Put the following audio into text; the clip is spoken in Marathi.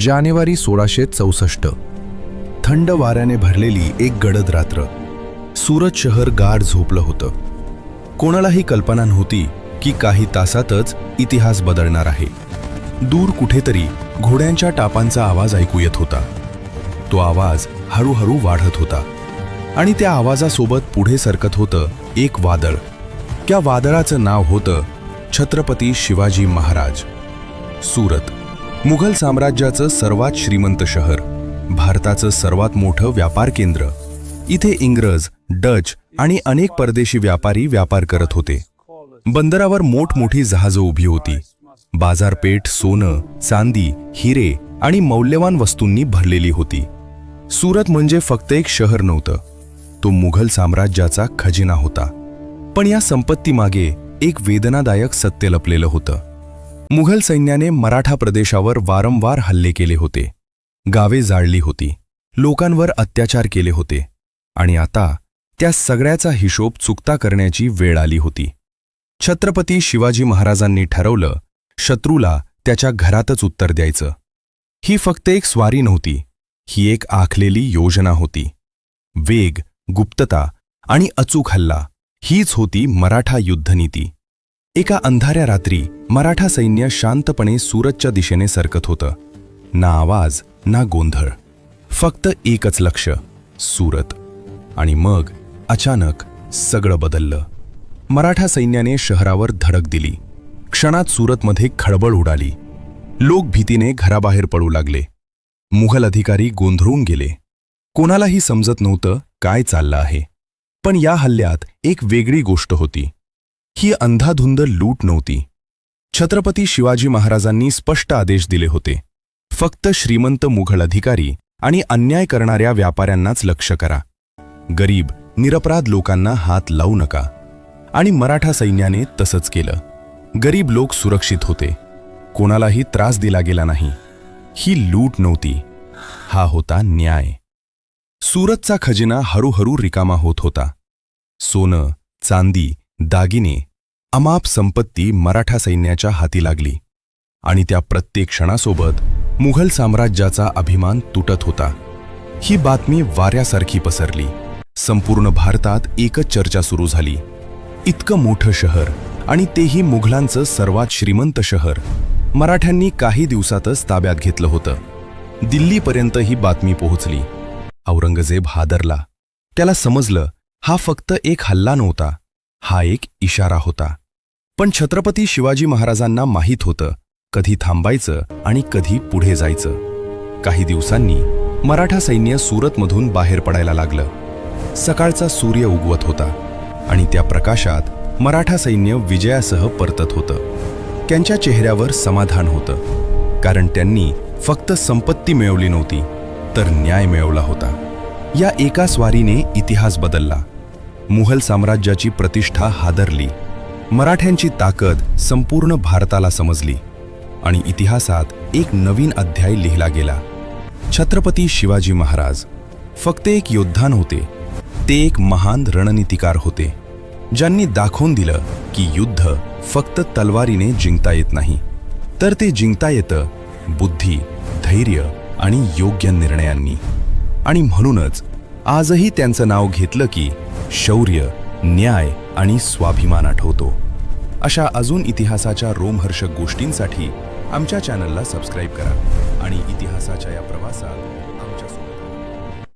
जानेवारी 1664. थंड वाऱ्याने भरलेली एक गडद रात्र. सुरत शहर गाढ झोपलं होतं. कोणालाही कल्पना नव्हती की काही तासातच इतिहास बदलणार आहे. दूर कुठेतरी घोड्यांच्या टापांचा आवाज ऐकू येत होता. तो आवाज हळूहळू वाढत होता आणि त्या आवाजासोबत पुढे सरकत होतं एक वादळ. त्या वादळाचं नाव होतं छत्रपती शिवाजी महाराज. सुरत मुघल साम्राज्याचं सर्वात श्रीमंत शहर, भारताचं सर्वात मोठं व्यापार केंद्र. इथे इंग्रज, डच आणि अनेक परदेशी व्यापारी व्यापार करत होते. बंदरावर मोठमोठी जहाजं उभी होती. बाजारपेठ सोनं, चांदी, हिरे आणि मौल्यवान वस्तूंनी भरलेली होती. सुरत म्हणजे फक्त एक शहर नव्हतं, तो मुघल साम्राज्याचा खजिना होता. पण या संपत्तीमागे एक वेदनादायक सत्य लपलेलं होतं. मुघल सैन्याने मराठा प्रदेशावर वारंवार हल्ले केले होते. गावे जाळली होती, लोकांवर अत्याचार केले होते आणि आता त्या सगळ्याचा हिशोब चुकता करण्याची वेळ आली होती. छत्रपती शिवाजी महाराजांनी ठरवलं, शत्रूला त्याच्या घरातच उत्तर द्यायचं. ही फक्त एक स्वारी नव्हती, ही एक आखलेली योजना होती. वेग, गुप्तता आणि अचूक हल्ला हीच होती मराठा युद्धनीती. एका अंधाऱ्या रात्री मराठा सैन्य शांतपणे सुरतच्या दिशेने सरकत होतं. ना आवाज ना गोंधळ, फक्त एकच लक्ष, सुरत. आणि मग अचानक सगळं बदललं. मराठा सैन्याने शहरावर धडक दिली. क्षणात सुरतमध्ये खळबळ उडाली. लोक भीतीने घराबाहेर पडू लागले. मुघल अधिकारी गोंधळून गेले. कोणालाही समजत नव्हतं काय चाललं आहे. पण या हल्ल्यात एक वेगळी गोष्ट होती. ही अंधाधुंद लूट नव्हती. छत्रपती शिवाजी महाराजांनी स्पष्ट आदेश दिले होते, फक्त श्रीमंत मुघल अधिकारी आणि अन्याय करणाऱ्या व्यापाऱ्यांनाच लक्ष करा. गरीब, निरपराध लोकांना हात लावू नका. आणि मराठा सैन्याने तसंच केलं. गरीब लोक सुरक्षित होते. कोणालाही त्रास दिला गेला नाही. ही लूट नव्हती, हा होता न्याय. सुरतचा खजिना हळूहळू रिकामा होत होता. सोनं, चांदी, दागिने, अमाप संपत्ती मराठा सैन्याच्या हाती लागली. आणि त्या प्रत्येक क्षणासोबत मुघल साम्राज्याचा अभिमान तुटत होता. ही बातमी वाऱ्यासारखी पसरली. संपूर्ण भारतात एकच चर्चा सुरू झाली. इतकं मोठं शहर आणि तेही मुघलांचं सर्वात श्रीमंत शहर मराठ्यांनी काही दिवसातच ताब्यात घेतलं होतं. दिल्लीपर्यंत ही बातमी पोहोचली. औरंगजेब हादरला. त्याला समजलं, हा फक्त एक हल्ला नव्हता, हा एक इशारा होता. पण छत्रपती शिवाजी महाराजांना माहीत होतं कधी थांबायचं आणि कधी पुढे जायचं. काही दिवसांनी मराठा सैन्य सुरतमधून बाहेर पडायला लागलं. सकाळचा सूर्य उगवत होता आणि त्या प्रकाशात मराठा सैन्य विजयासह परतत होतं. त्यांच्या चेहऱ्यावर समाधान होतं, कारण त्यांनी फक्त संपत्ती मिळवली नव्हती, तर न्याय मिळवला होता. या एका स्वारीने इतिहास बदलला. मुघल साम्राज्याची प्रतिष्ठा हादरली. मराठ्यांची ताकद संपूर्ण भारताला समजली आणि इतिहासात एक नवीन अध्याय लिहिला गेला. छत्रपती शिवाजी महाराज फक्त एक योद्धा नव्हते, ते एक महान रणनीतिकार होते, ज्यांनी दाखवून दिलं की युद्ध फक्त तलवारीने जिंकता येत नाही, तर ते जिंकता येतं बुद्धी, धैर्य आणि योग्य निर्णयांनी. आणि म्हणूनच आजही त्यांचं नाव घेतलं की शौर्य, न्याय आणि स्वाभिमान आठवतो. अशा अजून इतिहासाच्या रोमहर्षक गोष्टींसाठी आमच्या चॅनलला सबस्क्राईब करा आणि इतिहासाच्या या प्रवासात